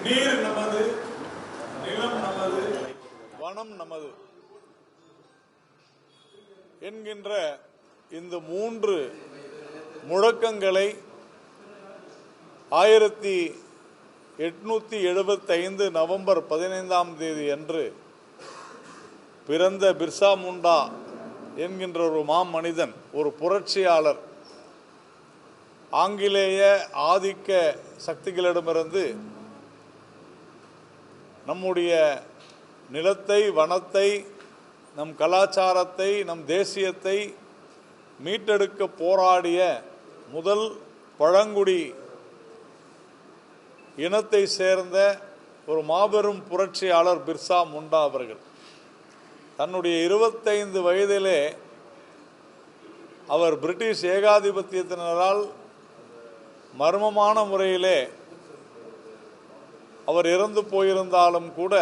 நீர் நமது, நிலம் நமது, வனம் நமது என்கின்ற இந்த மூன்று முழக்கங்களை 1875 நவம்பர் 15ஆம் தேதி அன்று பிறந்த பிர்சா முண்டா என்கின்ற ஒரு மாமனிதன், ஒரு புரட்சியாளர், ஆங்கிலேய ஆதிக்க சக்திகளிடமிருந்து நம்முடைய நிலத்தை, வனத்தை, நம் கலாச்சாரத்தை, நம் தேசியத்தை மீட்டெடுக்க போராடிய முதல் பழங்குடி இனத்தை சேர்ந்த ஒரு மாபெரும் புரட்சியாளர் பிர்சா முண்டா அவர்கள். தன்னுடைய 25 வயதிலே அவர் பிரிட்டிஷ் ஏகாதிபத்தியத்தினரால் மர்மமான முறையிலே அவர் இறந்து போயிருந்தாலும் கூட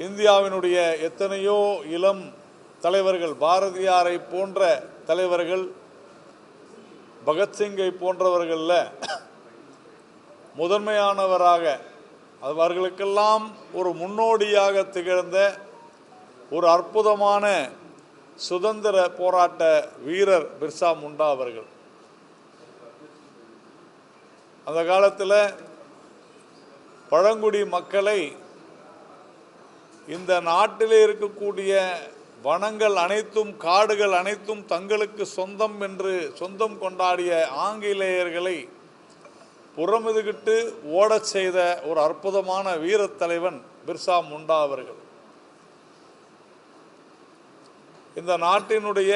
இந்தியாவினுடைய எத்தனையோ இளம் தலைவர்கள், பாரதியாரை போன்ற தலைவர்கள், பகத்சிங்கை போன்றவர்களில் முதன்மையானவராக, அவர்களுக்கெல்லாம் ஒரு முன்னோடியாக திகழ்ந்த ஒரு அற்புதமான சுதந்திர போராட்ட வீரர் பிர்சா முண்டா அவர்கள். அந்த காலத்தில் பழங்குடி மக்களை இந்த நாட்டிலே இருக்கக்கூடிய வனங்கள் அனைத்தும், காடுகள் அனைத்தும் தங்களுக்கு சொந்தம் என்று சொந்தம் கொண்டாடிய ஆங்கிலேயர்களை புறமுதுகிட்டு ஓடச் செய்த ஒரு அற்புதமான வீரத் தலைவன் பிர்சா முண்டா அவர்கள். இந்த நாட்டினுடைய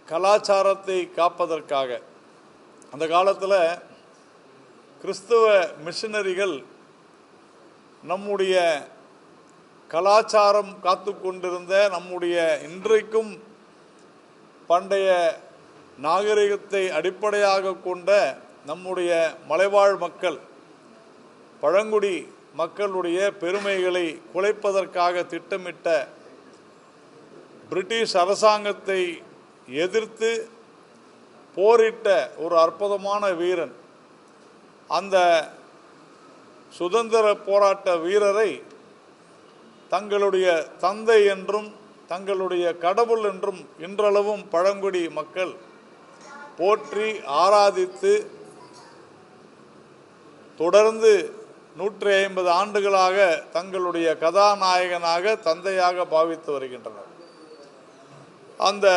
கலாச்சாரத்தை காப்பதற்காக அந்த காலத்தில் கிறிஸ்தவ மிஷனரிகள் நம்முடைய கலாச்சாரம் காத்து கொண்டிருந்த, நம்முடைய இன்றைக்கும் பண்டைய நாகரிகத்தை அடிப்படையாக கொண்ட நம்முடைய மலைவாழ் மக்கள், பழங்குடி மக்களுடைய பெருமைகளை குலைப்பதற்காக திட்டமிட்ட பிரிட்டிஷ் அரசாங்கத்தை எதிர்த்து போரிட்ட ஒரு அற்புதமான வீரன். அந்த சுதந்திர போராட்ட வீரரை தங்களுடைய தந்தை என்றும் தங்களுடைய கடவுள் என்றும் இன்றளவும் பழங்குடி மக்கள் போற்றி ஆராதித்து தொடர்ந்து 150 ஆண்டுகளாக தங்களுடைய கதாநாயகனாக, தந்தையாக பாவித்து வருகின்றனர். அந்த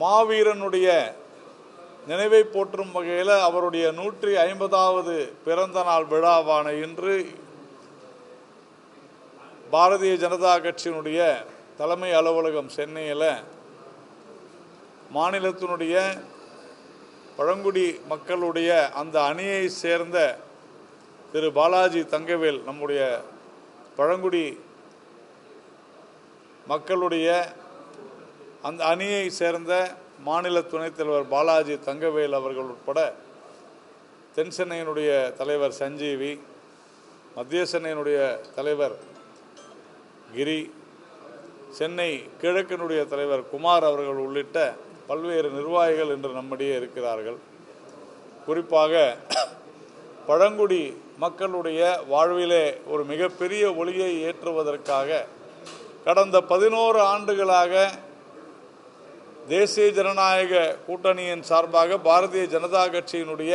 மாவீரனுடைய நினைவை போற்றும் வகையில் அவருடைய 150வது பிறந்த நாள் விழாவான இன்று பாரதிய ஜனதா கட்சியினுடைய தலைமை அலுவலகம் சென்னையில் மாநிலத்தினுடைய பழங்குடி மக்களுடைய அந்த அணியை சேர்ந்த திரு பாலாஜி தங்கவேல், நம்முடைய பழங்குடி மக்களுடைய அந்த அணியை சேர்ந்த மாநில துணைத் தலைவர் பாலாஜி தங்கவேல் அவர்கள் உட்பட தென் சென்னையினுடைய தலைவர் சஞ்சீவி, மத்திய சென்னையினுடைய தலைவர் கிரி, சென்னை கிழக்கினுடைய தலைவர் குமார் அவர்கள் உள்ளிட்ட பல்வேறு நிர்வாகிகள் இன்று நம்மிடையே இருக்கிறார்கள். குறிப்பாக பழங்குடி மக்களுடைய வாழ்விலே ஒரு மிகப்பெரிய ஒளியை ஏற்றுவதற்காக கடந்த 11 ஆண்டுகளாக தேசிய ஜனநாயக கூட்டணியின் சார்பாக பாரதிய ஜனதா கட்சியினுடைய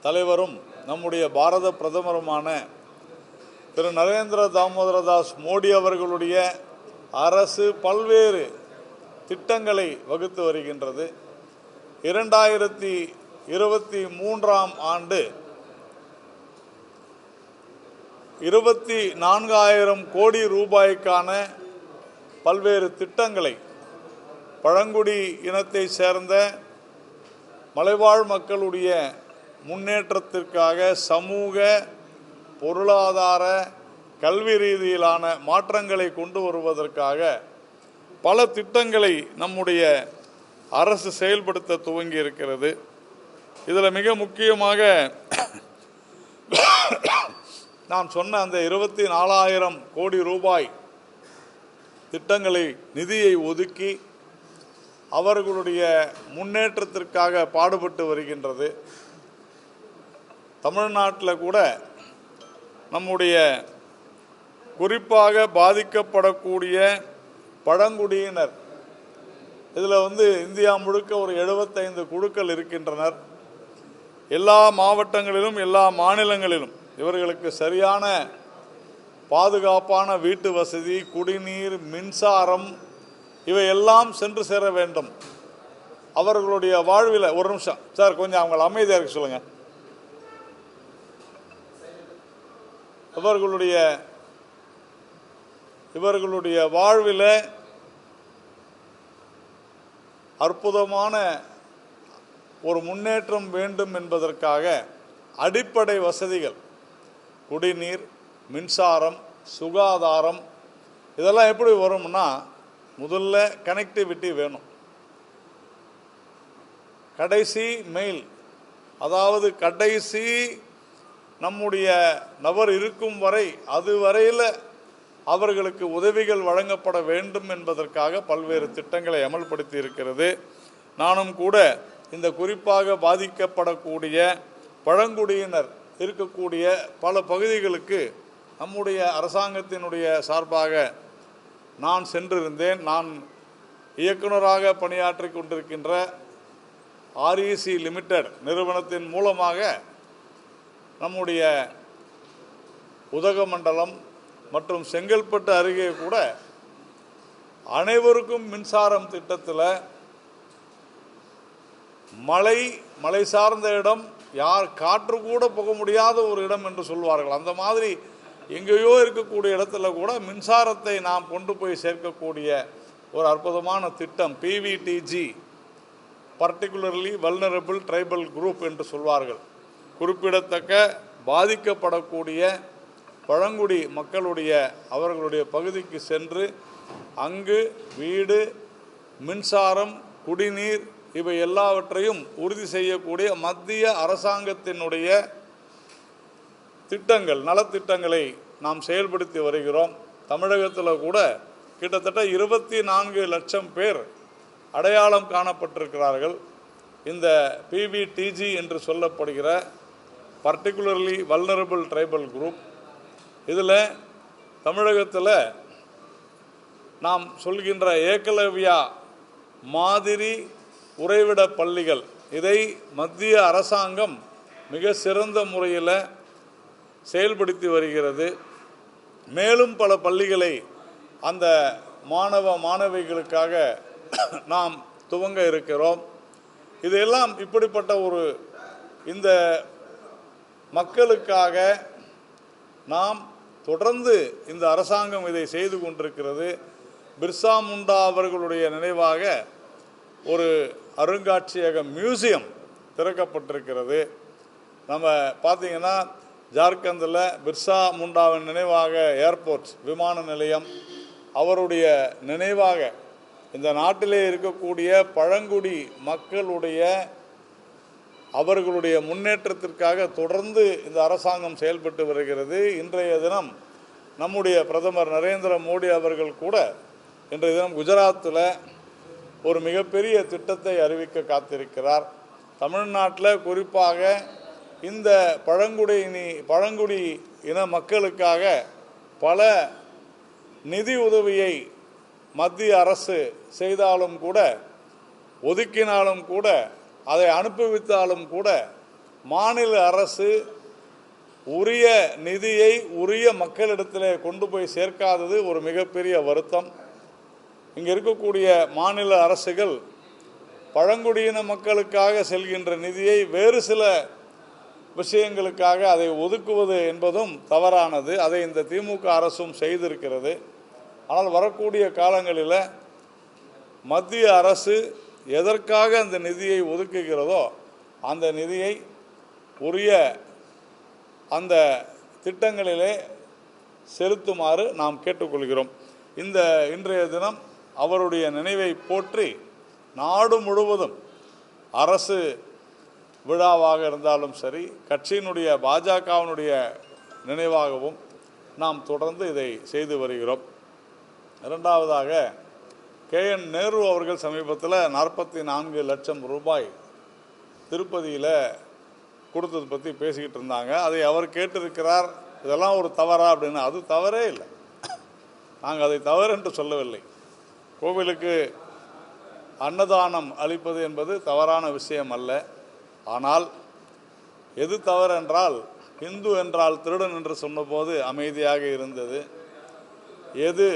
தலைவரும் நம்முடைய பாரத பிரதமருமான திரு நரேந்திர தாமோதரதாஸ் மோடி அவர்களுடைய அரசு பல்வேறு திட்டங்களை வகுத்து வருகின்றது. 2023ஆம் ஆண்டு 24,000 கோடி ரூபாய்க்கான பல்வேறு திட்டங்களை பழங்குடி இனத்தை சேர்ந்த மலைவாழ் மக்களுடைய முன்னேற்றத்திற்காக, சமூக, பொருளாதார, கல்வி ரீதியிலான மாற்றங்களை கொண்டு வருவதற்காக பல திட்டங்களை நம்முடைய அரசு செயல்படுத்த துவங்கி இருக்கிறது. இதில் மிக முக்கியமாக நான் சொன்ன அந்த 24,000 கோடி ரூபாய் திட்டங்களை, நிதியை ஒதுக்கி அவர்களுடைய முன்னேற்றத்திற்காக பாடுபட்டு வருகின்றது. தமிழ்நாட்டில் கூட நம்முடைய குறிப்பாக பாதிக்கப்படக்கூடிய பழங்குடியினர் இதில் இந்தியா முழுக்க ஒரு 75 குழுக்கள் இருக்கின்றனர். எல்லா மாவட்டங்களிலும் எல்லா மாநிலங்களிலும் இவர்களுக்கு சரியான பாதுகாப்பான வீட்டு வசதி, குடிநீர், மின்சாரம் இவையெல்லாம் சென்று சேர வேண்டும். அவர்களுடைய வாழ்வில் ஒரு நிமிஷம் சார், கொஞ்சம் அவங்களை அமைதியாக இருக்க சொல்லுங்க. இவர்களுடைய வாழ்வில் அற்புதமான ஒரு முன்னேற்றம் வேண்டும் என்பதற்காக அடிப்படை வசதிகள், குடிநீர், மின்சாரம், சுகாதாரம் இதெல்லாம் எப்படி வரும்னா முதல்ல கனெக்டிவிட்டி வேணும். கடைசி மெயில், அதாவது கடைசி நம்முடைய நபர் இருக்கும் வரை அதுவரையில் அவர்களுக்கு உதவிகள் வழங்கப்பட வேண்டும் என்பதற்காக பல்வேறு திட்டங்களை அமல்படுத்தி இருக்கிறது. நானும் கூட இந்த குறிப்பாக பாதிக்கப்படக்கூடிய பழங்குடியினர் இருக்கக்கூடிய பல பகுதிகளுக்கு நம்முடைய அரசாங்கத்தினுடைய சார்பாக நான் சென்றிருந்தேன். நான் இயக்குநராக பணியாற்றி கொண்டிருக்கின்ற REC லிமிடெட் நிறுவனத்தின் மூலமாக நம்முடைய உதகமண்டலம் மற்றும் செங்கல்பட்டு அருகே கூட அனைவருக்கும் மின்சாரம் திட்டத்தில் மலை சார்ந்த இடம், யார் காற்று கூட போக முடியாத ஒரு இடம் என்று சொல்வார்கள். அந்த மாதிரி எங்கேயோ இருக்கக்கூடிய இடத்துல கூட மின்சாரத்தை நாம் கொண்டு போய் சேர்க்கக்கூடிய ஒரு அற்புதமான திட்டம் PVTG, particularly vulnerable tribal group என்று சொல்வார்கள். குறிப்பிடத்தக்க பாதிக்கப்படக்கூடிய பழங்குடி மக்களுடைய அவர்களுடைய பகுதிக்கு சென்று அங்கு வீடு, மின்சாரம், குடிநீர் இவை எல்லாவற்றையும் உறுதி செய்யக்கூடிய மத்திய அரசாங்கத்தினுடைய திட்டங்கள், நலத்திட்டங்களை நாம் செயல்படுத்தி வருகிறோம். தமிழகத்தில் கூட கிட்டத்தட்ட 24 லட்சம் பேர் அடையாளம் காணப்பட்டிருக்கிறார்கள். இந்த PVTG என்று சொல்லப்படுகிற பர்டிகுலர்லி வல்னரபிள் ட்ரைபல் குரூப். இதில் தமிழகத்தில் நாம் சொல்கின்ற ஏகலவ்யா மாதிரி உறைவிட பள்ளிகள், இதை மத்திய அரசாங்கம் மிக சிறந்த முறையில் செயல்படுத்தி வருகிறது. மேலும் பல பள்ளிகளை அந்த மாணவிகளுக்காக நாம் துவங்க இருக்கிறோம். இதெல்லாம் இப்படிப்பட்ட ஒரு இந்த மக்களுக்காக நாம் தொடர்ந்து இந்த அரசாங்கம் இதை செய்து கொண்டிருக்கிறது. பிர்சா முண்டா அவர்களுடைய நினைவாக ஒரு அருங்காட்சியகம், மியூசியம் திறக்கப்பட்டிருக்கிறது. நம்ம பார்த்தீங்கன்னா ஜார்க்கண்டில் பிர்சா முண்டாவின் நினைவாக ஏர்போர்ட், விமான நிலையம், அவருடைய நினைவாக இந்த நாட்டிலே இருக்கக்கூடிய பழங்குடி மக்களுடைய அவர்களுடைய முன்னேற்றத்திற்காக தொடர்ந்து இந்த அரசாங்கம் செயல்பட்டு வருகிறது. இன்றைய தினம் நம்முடைய பிரதமர் நரேந்திர மோடி அவர்கள் கூட இன்றைய தினம் குஜராத்தில் ஒரு மிகப்பெரிய திட்டத்தை அறிவிக்க காத்திருக்கிறார். தமிழ்நாட்டில் குறிப்பாக இந்த பழங்குடி இன மக்களுக்காக பல நிதி உதவியை மத்திய அரசு செய்தாலும் கூட, ஒதுக்கினாலும் கூட, அதை அனுப்பிவித்தாலும் கூட மாநில அரசு உரிய நிதியை உரிய மக்களிடத்தில் கொண்டு போய் சேர்க்காதது ஒரு மிகப்பெரிய வருத்தம். இங்கே இருக்கக்கூடிய மாநில அரசுகள் பழங்குடியின மக்களுக்காக செல்கின்ற நிதியை வேறு சில விஷயங்களுக்காக அதை ஒதுக்குவது என்பதும் தவறானது. அதை இந்த திமுக அரசும் செய்திருக்கிறது. ஆனால் வரக்கூடிய காலங்களில் மத்திய அரசு எதற்காக அந்த நிதியை ஒதுக்குகிறதோ அந்த நிதியை உரிய அந்த திட்டங்களிலே செலுத்துமாறு நாம் கேட்டுக்கொள்கிறோம். இன்றைய தினம் அவருடைய நினைவை போற்றி நாடு முழுவதும் அரசு விழாவாக இருந்தாலும் சரி, கட்சியினுடைய பாஜகவினுடைய நினைவாகவும் நாம் தொடர்ந்து இதை செய்து வருகிறோம். இரண்டாவதாக KN நேரு அவர்கள் சமீபத்தில் 44 லட்சம் ரூபாய் திருப்பதியில் கொடுத்தது பற்றி பேசிக்கிட்டு இருந்தாங்க. அதை அவர் கேட்டிருக்கிறார். இதெல்லாம் ஒரு தவறா அப்படின்னு. அது தவறே இல்லை. நாங்கள் அதை தவறு என்று சொல்லவில்லை. கோவிலுக்கு அன்னதானம் அளிப்பது என்பது தவறான விஷயம் அல்ல. ஆனால் எது தவறு என்றால், இந்து என்றால் திருடன் என்று சொன்னபோது அமைதியாக இருந்தது. எது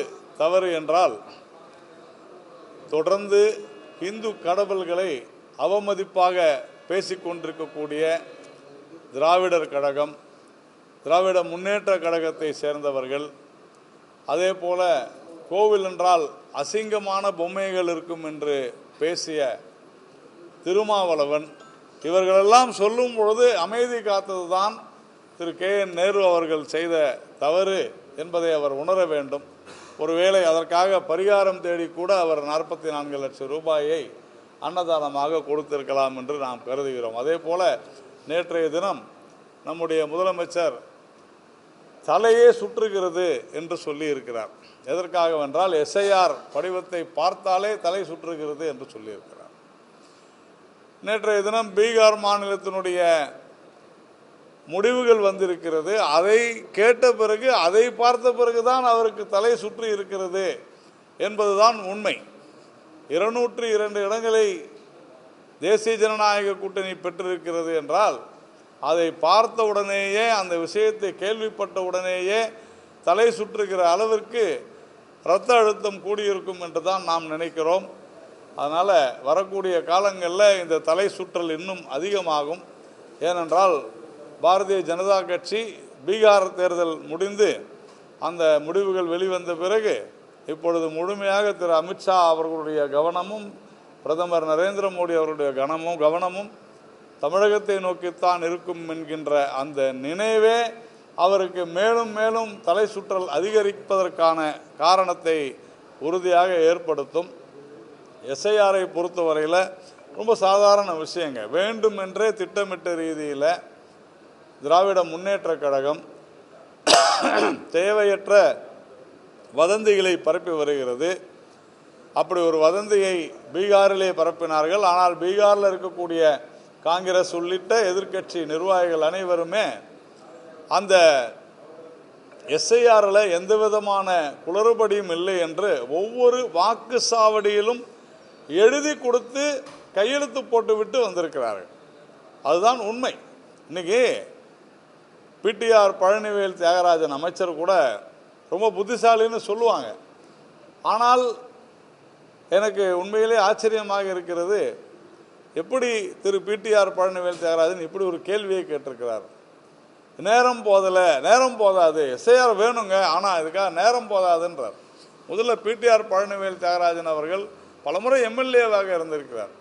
தவறு என்றால், தொடர்ந்து இந்து கடவுள்களை அவமதிப்பாக பேசிக்கொண்டிருக்கக்கூடிய திராவிடர் கழகம், திராவிட முன்னேற்ற கழகத்தை சேர்ந்தவர்கள், அதே போல கோவில் என்றால் அசிங்கமான பொம்மைகள் இருக்கும் என்று பேசிய திருமாவளவன், இவர்களெல்லாம் சொல்லும் பொழுது அமைதி காத்ததுதான் திரு KN நேரு அவர்கள் செய்த தவறு என்பதை அவர் உணர வேண்டும். ஒருவேளை அதற்காக பரிகாரம் தேடி கூட அவர் 44 லட்சம் ரூபாயை அன்னதானமாக கொடுத்திருக்கலாம் என்று நாம் கருதுகிறோம். அதே போல நேற்றைய தினம் நம்முடைய முதலமைச்சர் தலையே சுற்றுகிறது என்று சொல்லி இருக்கிறார். எதற்காக வென்றால், SIR படிவத்தை பார்த்தாலே தலை சுற்றுகிறது என்று சொல்லியிருக்கிறார். நேற்றைய தினம் பீகார் மாநிலத்தினுடைய முடிவுகள் வந்திருக்கிறது. அதை கேட்ட பிறகு, அதை பார்த்த பிறகுதான் அவருக்கு தலை சுற்றி இருக்கிறது என்பதுதான் உண்மை. 202 இடங்களை தேசிய ஜனநாயக கூட்டணி பெற்றிருக்கிறது என்றால், அதை பார்த்த உடனேயே, அந்த விஷயத்தை கேள்விப்பட்ட உடனேயே தலை சுற்றுகிற அளவிற்கு இரத்த அழுத்தம் கூடியிருக்கும் என்று தான் நாம் நினைக்கிறோம். அதனால் வரக்கூடிய காலங்களில் இந்த தலை சுற்றல் இன்னும் அதிகமாகும். ஏனென்றால் பாரதிய ஜனதா கட்சி பீகார் தேர்தல் முடிந்து அந்த முடிவுகள் வெளிவந்த பிறகு இப்பொழுது முழுமையாக திரு அமித்ஷா அவர்களுடைய கவனமும் பிரதமர் நரேந்திர மோடி அவருடைய கவனமும் தமிழகத்தை நோக்கித்தான் இருக்கும் என்கின்ற அந்த நினைவே அவருக்கு மேலும் மேலும் தலை சுற்றல் அதிகரிப்பதற்கான காரணத்தை உறுதியாக ஏற்படுத்தும். SIRஐ பொறுத்தவரையில் ரொம்ப சாதாரண விஷயங்க. வேண்டுமென்றே திட்டமிட்ட ரீதியில் திராவிட முன்னேற்ற கழகம் தேவையற்ற வதந்திகளை பரப்பி வருகிறது. அப்படி ஒரு வதந்தியை பீகாரிலே பரப்பினார்கள். ஆனால் பீகாரில் இருக்கக்கூடிய காங்கிரஸ் உள்ளிட்ட எதிர்க்கட்சி நிர்வாகிகள் அனைவருமே அந்த SIRல எந்த விதமான குளறுபடியும் இல்லை என்று ஒவ்வொரு வாக்கு சாவடியிலும் எழுதி கொடுத்து கையெழுத்து போட்டுவிட்டு வந்திருக்கிறார்கள். அதுதான் உண்மை. இன்னைக்கு PTR பழனிவேல் தியாகராஜன் அமைச்சர் கூட ரொம்ப புத்திசாலின்னு சொல்லுவாங்க. ஆனால் எனக்கு உண்மையிலே ஆச்சரியமாக இருக்கிறது, எப்படி திரு PTR பழனிவேல் தியாகராஜன் இப்படி ஒரு கேள்வியை கேட்டிருக்கிறார். நேரம் போதாது, SIR வேணுங்க, ஆனால் இதுக்காக நேரம் போதாதுன்றார். முதல்ல PTR பழனிவேல் தியாகராஜன் அவர்கள் பலமுறை MLAவாக இருந்திருக்கிறார்.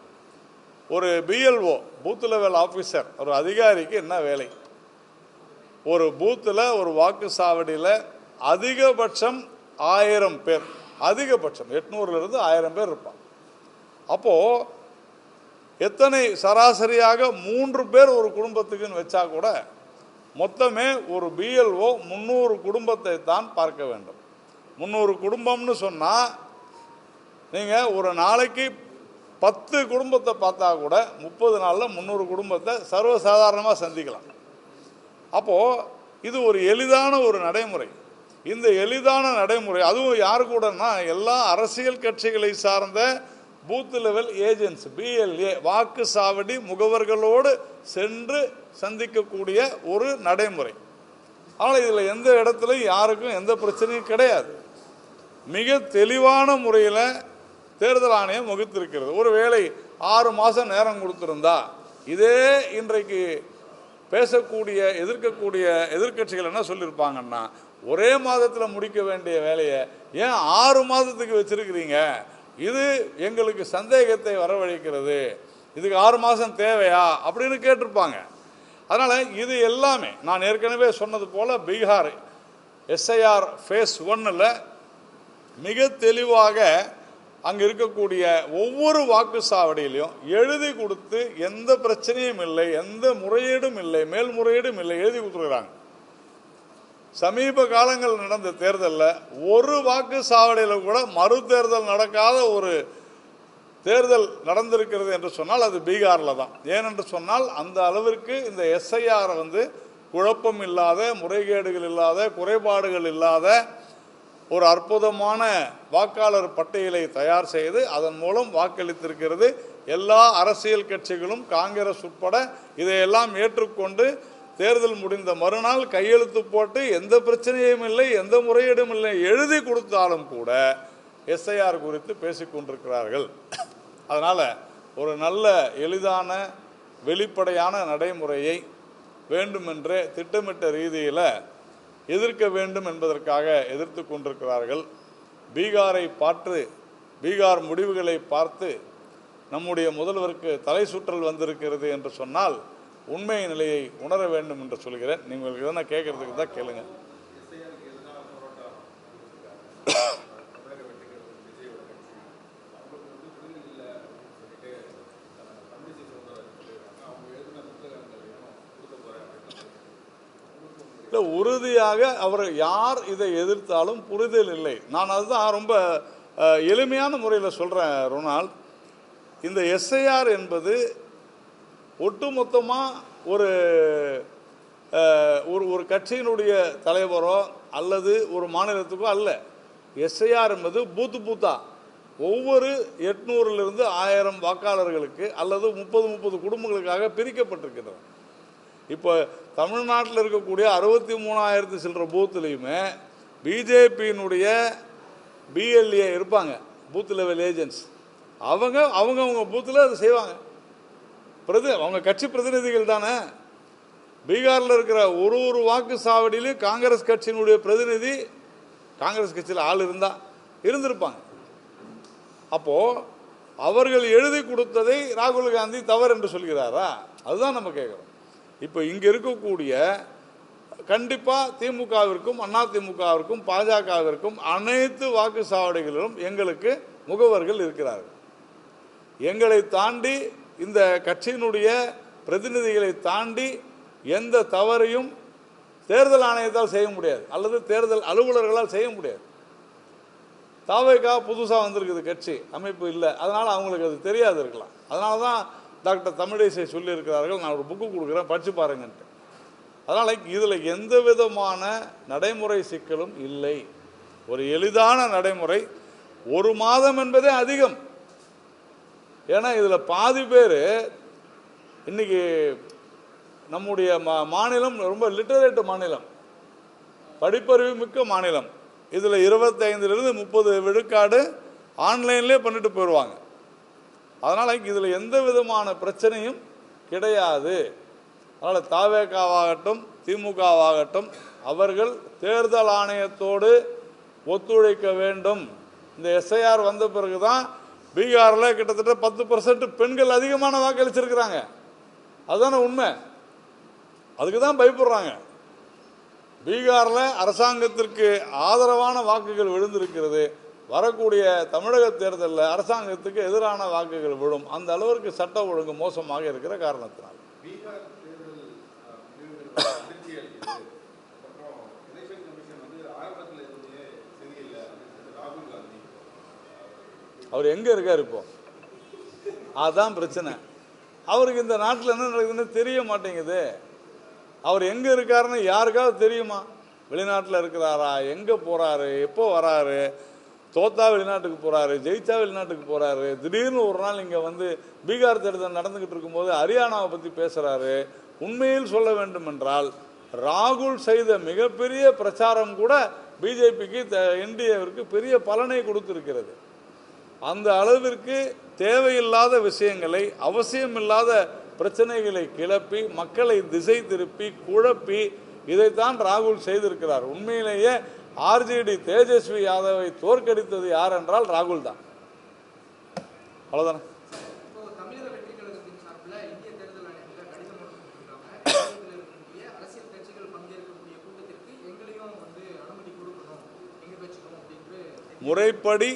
ஒரு BLO பூத் லெவல் ஆஃபீஸர், ஒரு அதிகாரிக்கு என்ன வேலை? ஒரு பூத்தில், ஒரு வாக்கு சாவடியில் அதிகபட்சம் 1000 பேர், அதிகபட்சம் 800லிருந்து 1000 பேர் இருப்பான். அப்போது எத்தனை சராசரியாக 3 பேர் ஒரு குடும்பத்துக்குன்னு வச்சா கூட மொத்தமே ஒரு BLO 300 குடும்பத்தை தான் பார்க்க வேண்டும். 300 குடும்பம்னு சொன்னால் நீங்கள் ஒரு நாளைக்கு 10 குடும்பத்தை பார்த்தா கூட 30 நாளில் 300 குடும்பத்தை சர்வசாதாரணமாக சந்திக்கலாம். அப்போது இது ஒரு எளிதான ஒரு நடைமுறை. இந்த எளிதான நடைமுறை அதுவும் யாரு கூடன்னா, எல்லா அரசியல் கட்சிகளை சார்ந்த பூத் லெவல் ஏஜென்ட்ஸ், BLA வாக்கு சாவடி முகவர்களோடு சென்று சந்திக்கக்கூடிய ஒரு நடைமுறை. ஆனால் இதில் எந்த இடத்துலையும் யாருக்கும் எந்த பிரச்சனையும் கிடையாது. மிக தெளிவான முறையில் தேர்தல் ஆணையம் வகுத்திருக்கிறது. ஒருவேளை 6 மாதம் நேரம் கொடுத்திருந்தா, இதே இன்றைக்கு பேசக்கூடிய எதிர்க்கக்கூடிய எதிர்க்கட்சிகள் என்ன சொல்லியிருப்பாங்கன்னா, ஒரே மாதத்தில் முடிக்க வேண்டிய வேலையை ஏன் 6 மாதத்துக்கு வச்சிருக்கிறீங்க, இது எங்களுக்கு சந்தேகத்தை வரவழைக்கிறது, இதுக்கு 6 மாதம் தேவையா அப்படின்னு கேட்டிருப்பாங்க. அதனால் இது எல்லாமே நான் ஏற்கனவே சொன்னது போல் பீகார் SIR ஃபேஸ் 1ல் மிக தெளிவாக அங்கே இருக்கக்கூடிய ஒவ்வொரு வாக்கு சாவடியிலையும் எழுதி கொடுத்து எந்த பிரச்சனையும் இல்லை, எந்த முறையீடும் இல்லை, மேல்முறையீடும் இல்லை, எழுதி கொடுத்துருக்குறாங்க. சமீப காலங்கள் நடந்த தேர்தலில் ஒரு வாக்கு சாவடியில் கூட மறு தேர்தல் நடக்காத ஒரு தேர்தல் நடந்திருக்கிறது என்று சொன்னால் அது பீகாரில் தான். ஏனென்று சொன்னால் அந்த அளவிற்கு இந்த எஸ்ஐஆர் குழப்பம் இல்லாத, முறைகேடுகள் இல்லாத, குறைபாடுகள் இல்லாத ஒரு அற்புதமான வாக்காளர் பட்டியலை தயார் செய்து அதன் மூலம் வாக்களித்திருக்கிறது. எல்லா அரசியல் கட்சிகளும் காங்கிரஸ் உட்பட இதையெல்லாம் ஏற்றுக்கொண்டு தேர்தல் முடிந்த மறுநாள் கையெழுத்து போட்டு எந்த பிரச்சனையும் இல்லை, எந்த முறையீடும் இல்லை எழுதி கொடுத்தாலும் கூட எஸ்ஐஆர் குறித்து பேசிக்கொண்டிருக்கிறார்கள். அதனால் ஒரு நல்ல எளிதான வெளிப்படையான நடைமுறையை வேண்டுமென்றே திட்டமிட்ட ரீதியில் எதிர்க்க வேண்டும் என்பதற்காக எதிர்த்து கொண்டிருக்கிறார்கள். பீகாரை பார்த்து, பீகார் முடிவுகளை பார்த்து நம்முடைய முதல்வருக்கு தலை சுற்றல் வந்திருக்கிறது என்று சொன்னால் உண்மை நிலையை உணர வேண்டும் என்று சொல்கிறேன். நீங்கள் எதனா கேட்கறதுக்கு தான் கேளுங்க. இல்லை, உறுதியாக அவர் யார் இதை எதிர்த்தாலும் புரிதல் இல்லை. நான் அதுதான் ரொம்ப எளிமையான முறையில் சொல்கிறேன் ரொனால்ட். இந்த எஸ்ஐஆர் என்பது ஒட்டுமொத்தமாக ஒரு ஒரு கட்சியினுடைய தலைவரோ அல்லது ஒரு மாநிலத்துக்கோ அல்ல. எஸ்ஐஆர் என்பது பூத்தா ஒவ்வொரு 800லிருந்து 1000 வாக்காளர்களுக்கு அல்லது 30 குடும்பங்களுக்காக பிரிக்கப்பட்டிருக்கிறது. இப்போ தமிழ்நாட்டில் இருக்கக்கூடிய 63,000 சில்லற பூத்துலேயுமே பிஜேபியினுடைய பிஎல்ஏ இருப்பாங்க, பூத் லெவல் ஏஜென்ட்ஸ். அவங்க பூத்தில் அதை செய்வாங்க. அவங்க கட்சி பிரதிநிதிகள் தானே. பீகாரில் இருக்கிற ஒரு வாக்கு சாவடியிலும் காங்கிரஸ் கட்சியினுடைய பிரதிநிதி, காங்கிரஸ் கட்சியில் ஆள் இருந்திருப்பாங்க. அப்போது அவர்கள் எழுதி கொடுத்ததை ராகுல் காந்தி தவறு என்று சொல்கிறாரா? அதுதான் நம்ம கேட்குறோம். இப்போ இங்கே இருக்கக்கூடிய கண்டிப்பாக திமுகவிற்கும் அதிமுகவிற்கும் பாஜகவிற்கும் அனைத்து வாக்கு சாவடிகளிலும் எங்களுக்கு முகவர்கள் இருக்கிறார்கள். எங்களை தாண்டி இந்த கட்சியினுடைய பிரதிநிதிகளை தாண்டி எந்த தவறையும் தேர்தல் ஆணையத்தால் செய்ய முடியாது அல்லது தேர்தல் அலுவலர்களால் செய்ய முடியாது. தாவேகா புதுசாக வந்திருக்குது, கட்சி அமைப்பு இல்லை, அதனால் அவங்களுக்கு அது தெரியாது இருக்கலாம். அதனால தான் டாக்டர் தமிழிசை சொல்லியிருக்கிறார்கள், நான் ஒரு புக்கு கொடுக்குறேன் படித்து பாருங்கன்ட்டு. அதனால் இதில் எந்த விதமான நடைமுறை சிக்கலும் இல்லை. ஒரு எளிதான நடைமுறை. 1 மாதம் என்பதே அதிகம். ஏன்னா இதில் பாதி பேர் இன்றைக்கி நம்முடைய மாநிலம் ரொம்ப லிட்டரேட் மாநிலம், படிப்பறிவு மிக்க மாநிலம். இதில் 25லிருந்து 30 விழுக்காடு ஆன்லைன்லேயே பண்ணிட்டு போயிடுவாங்க. அதனால் இதில் எந்த விதமான பிரச்சனையும் கிடையாது. அதனால் தாவேகாவாகட்டும் திமுகவாகட்டும் அவர்கள் தேர்தல் ஆணையத்தோடு ஒத்துழைக்க வேண்டும். இந்த எஸ்ஐஆர் வந்த பிறகு தான் பீகாரில் கிட்டத்தட்ட 10% பெண்கள் அதிகமான வாக்களிச்சிருக்கிறாங்க. அதுதானே உண்மை. அதுக்கு தான் பயப்படுறாங்க. பீகாரில் அரசாங்கத்திற்கு ஆதரவான வாக்குகள் விழுந்திருக்கிறது. வரக்கூடிய தமிழக தேர்தலில் அரசாங்கத்துக்கு எதிரான வாக்குகள் விழும். அந்த அளவிற்கு சட்ட ஒழுங்கு மோசமாக இருக்கிற காரணத்தினால் அவர் எங்கே இருக்கார் இப்போ? அதுதான் பிரச்சனை. அவருக்கு இந்த நாட்டில் என்ன நடக்குதுன்னு தெரிய மாட்டேங்குது. அவர் எங்கே இருக்காருன்னு யாருக்காவது தெரியுமா? வெளிநாட்டில் இருக்கிறாரா? எங்கே போகிறாரு? எப்போ வராரு? தோத்தா வெளிநாட்டுக்கு போகிறாரு, ஜெயிச்சா வெளிநாட்டுக்கு போகிறாரு. திடீர்னு ஒரு நாள் இங்கே பீகார் தேர்தல் நடந்துக்கிட்டு இருக்கும்போது ஹரியானாவை பற்றி பேசுகிறாரு. உண்மையில் சொல்ல வேண்டும் என்றால் ராகுல் செய்த மிகப்பெரிய பிரச்சாரம் கூட பிஜேபிக்கு என்டிஏவிற்கு பெரிய பலனை கொடுத்திருக்கிறது. அந்த அளவிற்கு தேவையில்லாத விஷயங்களை, அவசியமில்லாத பிரச்சனைகளை கிளப்பி மக்களை திசை திருப்பி குழப்பி இதைத்தான் ராகுல் செய்திருக்கிறார். உண்மையிலேயே ஆர்ஜேடி தேஜஸ்வி யாதவை தோற்கடித்தது யார் என்றால் ராகுல் தான். அவ்வளவுதானே. முறைப்படி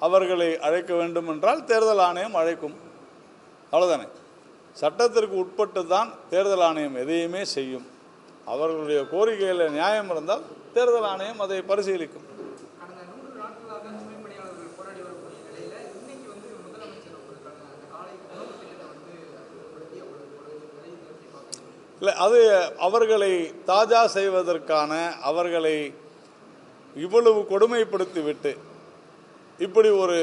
அவர்களை அழைக்க வேண்டும் என்றால் தேர்தல் ஆணையம் அழைக்கும். அவ்வளவுதானே. சட்டத்திற்கு உட்பட்டு தான் தேர்தல் ஆணையம் எதையுமே செய்யும். அவர்களுடைய கோரிக்கையில் நியாயம் இருந்தால் தேர்தல் ஆணையம் அதை பரிசீலிக்கும். இல்லை, அது அவர்களை தாஜா செய்வதற்கான, அவர்களை இவ்வளவு கொடுமைப்படுத்திவிட்டு இப்படி ஒரு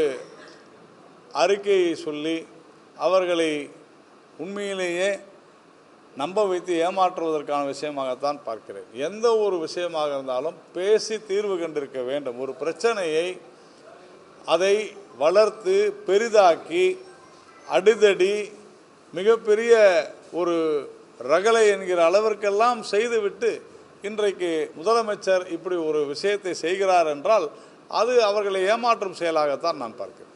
அறிக்கையை சொல்லி அவர்களை உண்மையிலேயே நம்ப வைத்து ஏமாற்றுவதற்கான விஷயமாகத்தான் பார்க்கிறேன். எந்த ஒரு விஷயமாக இருந்தாலும் பேசி தீர்வு கண்டிருக்க வேண்டும். ஒரு பிரச்சனையை அதை வளர்த்து பெரிதாக்கி அடிதடி மிகப்பெரிய ஒரு ரகளை என்கிற அளவிற்கெல்லாம் செய்துவிட்டு இன்றைக்கு முதலமைச்சர் இப்படி ஒரு விஷயத்தை செய்கிறார் என்றால் அது அவர்களை ஏமாற்றும் செயலாகத்தான் நான் பார்க்கிறேன்.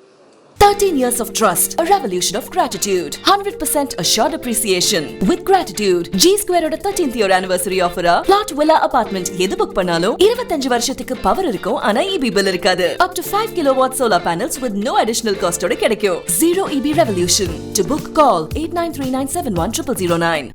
13 years of trust, a revolution of gratitude, 100% assured appreciation. With gratitude, G Square oda 13th year anniversary offer plot villa apartment எது புக் பண்ணாலும் 25 வருஷத்துக்கு பவர் இருக்கும், ஆனா EB bill இருக்காது. Up to 5 kilowatt solar panels with no additional cost ஓட கிடைக்கும். Zero EB revolution. To book, call 8939710009.